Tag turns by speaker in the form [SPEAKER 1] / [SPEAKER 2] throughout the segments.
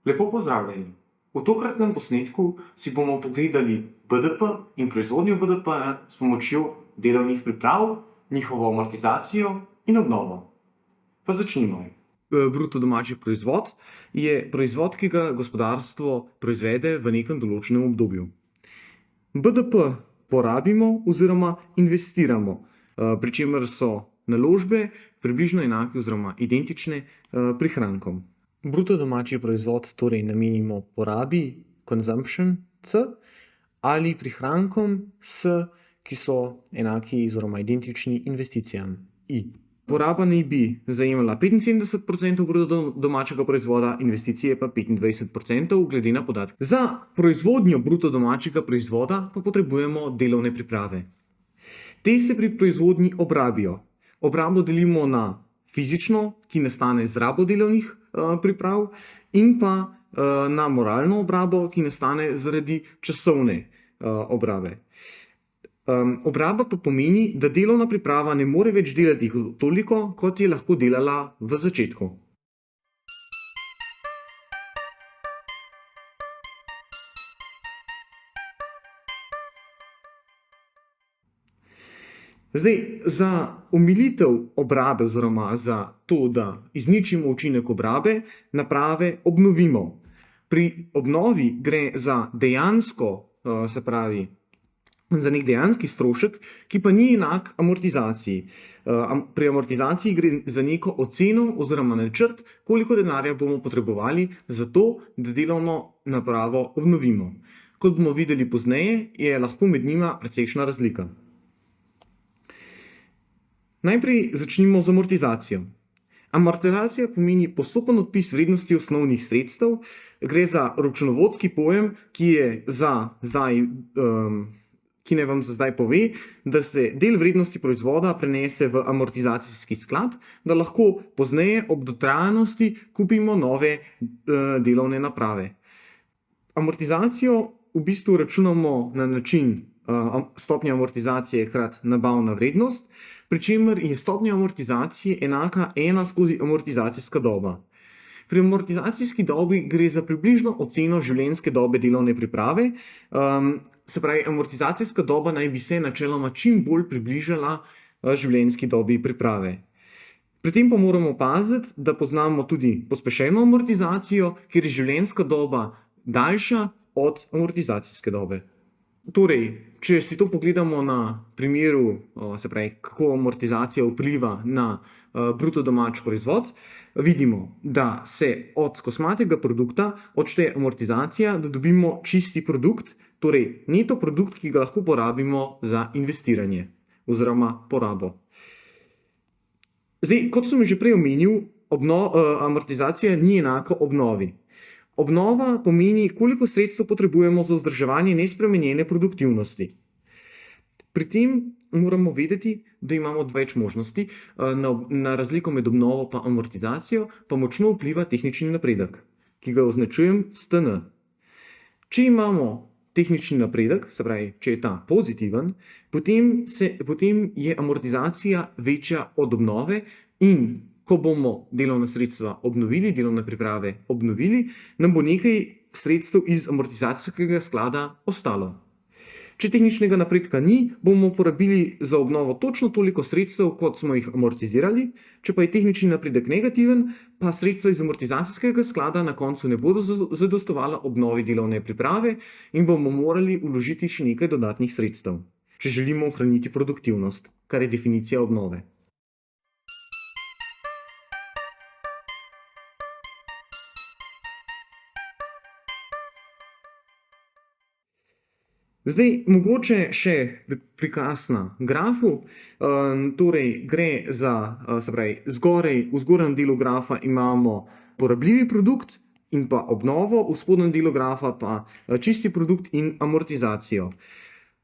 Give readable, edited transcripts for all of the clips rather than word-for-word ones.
[SPEAKER 1] Lepo pozdravljeni. V tokratnem posnetku si bomo pogledali BDP in proizvodnjo BDP s pomočjo delovnih priprav, njihovo amortizacijo in obnovo. Pa začnimo. Bruto domači proizvod je proizvod, ki ga gospodarstvo proizvede v nekem določenem obdobju. BDP porabimo oziroma investiramo, pri čemer so naložbe približno enake oziroma identične prihrankom. Bruto domači proizvod torej namenimo porabi, consumption, C, ali prihrankom, S, ki so enaki oziroma identični investicijam, I. Poraba naj bi zajemala 75% bruto domačega proizvoda, investicije pa 25% glede na podatke. Za proizvodnjo bruto domačega proizvoda pa potrebujemo delovne priprave. Te se pri proizvodnji obrabijo. Obrabo delimo na fizično, ki nastane z rabo delovnih priprav, in pa na moralno obrabo, ki nastane zaradi časovne obrabe. Obraba pa pomeni, da delovna priprava ne more več delati toliko, kot je lahko delala v začetku. Zdaj, za omilitev obrabe oziroma za to, da izničimo učinek obrabe, naprave obnovimo. Pri obnovi gre za dejansko, se pravi, za nek dejanski strošek, ki pa ni enak amortizaciji. Pri amortizaciji gre za neko oceno oziroma načrt, koliko denarja bomo potrebovali za to, da delovno napravo obnovimo. Kot bomo videli pozneje, je lahko med njima precejšnja razlika. Najprej začnimo z amortizacijo. Amortizacija pomeni postopen odpis vrednosti osnovnih sredstev. Gre za računovodski pojem, ki naj vam za zdaj pove, da se del vrednosti proizvoda prenese v amortizacijski sklad, da lahko pozneje ob dotrajanosti kupimo nove delovne naprave. Amortizacijo v bistvu računamo na način stopnje amortizacije krat nabavna vrednost, pri čemer je stopnja amortizacije enaka 1 / amortizacijska doba. Pri amortizacijski dobi gre za približno oceno življenjske dobe delovne priprave. Se pravi, amortizacijska doba naj bi se načeloma čim bolj približala življenjski dobi priprave. Pri tem pa moramo paziti, da poznamo tudi pospešeno amortizacijo, kjer je življenjska doba daljša od amortizacijske dobe. Torej, če si to pogledamo na primeru, se pravi, kako amortizacija vpliva na bruto domač proizvod, vidimo, da se od kosmatega produkta odšteje amortizacija, da dobimo čisti produkt, torej neto produkt, ki ga lahko porabimo za investiranje oziroma porabo. Zdaj, kot sem že prej omenil, amortizacija ni enaka obnovi. Obnova pomeni, koliko sredstev potrebujemo za vzdrževanje nespremenjene produktivnosti. Pri tem moramo vedeti, da imamo več možnosti. Na razliko med obnovo in amortizacijo pa močno vpliva tehnični napredek, ki ga označujem s TN. Če imamo tehnični napredek, se pravi, če je ta pozitiven, potem je amortizacija večja od obnove, in ko bomo delovna sredstva obnovili, delovne priprave obnovili, nam bo nekaj sredstev iz amortizacijskega sklada ostalo. Če tehničnega napredka ni, bomo porabili za obnovo točno toliko sredstev, kot smo jih amortizirali. Če pa je tehnični napredek negativen, pa sredstva iz amortizacijskega sklada na koncu ne bodo zadostovala obnovi delovne priprave in bomo morali vložiti še nekaj dodatnih sredstev, če želimo ohraniti produktivnost, kar je definicija obnove. Zdaj, mogoče še prikaz na grafu. Torej, gre za, se pravi, v zgornjem delu grafa imamo porabljivi produkt in pa obnovo, v spodnjem delu grafa pa čisti produkt in amortizacijo.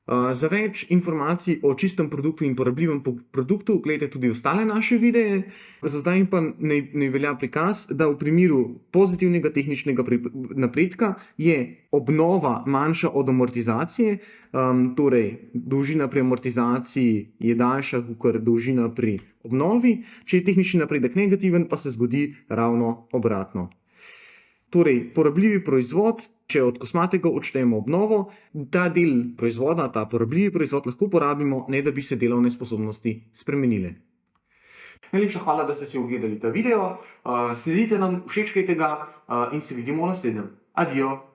[SPEAKER 1] Za več informacij o čistem produktu in porabljivem produktu gledajte tudi ostale naše videe. Za zdaj pa naj velja prikaz, da v primeru pozitivnega tehničnega napredka je obnova manjša od amortizacije, torej dolžina pri amortizaciji je daljša kakor dolžina pri obnovi. Če je tehnični napredek negativen, pa se zgodi ravno obratno. Torej, porabljivi proizvod, če od kosmatega odštejemo obnovo, ta del proizvoda, ta porabljivi proizvod lahko porabimo, ne da bi se delovne sposobnosti spremenile. Najlepša hvala, da ste si ogledali ta video. Sledite nam, všečkajte ga in se vidimo v naslednjem. Adijo!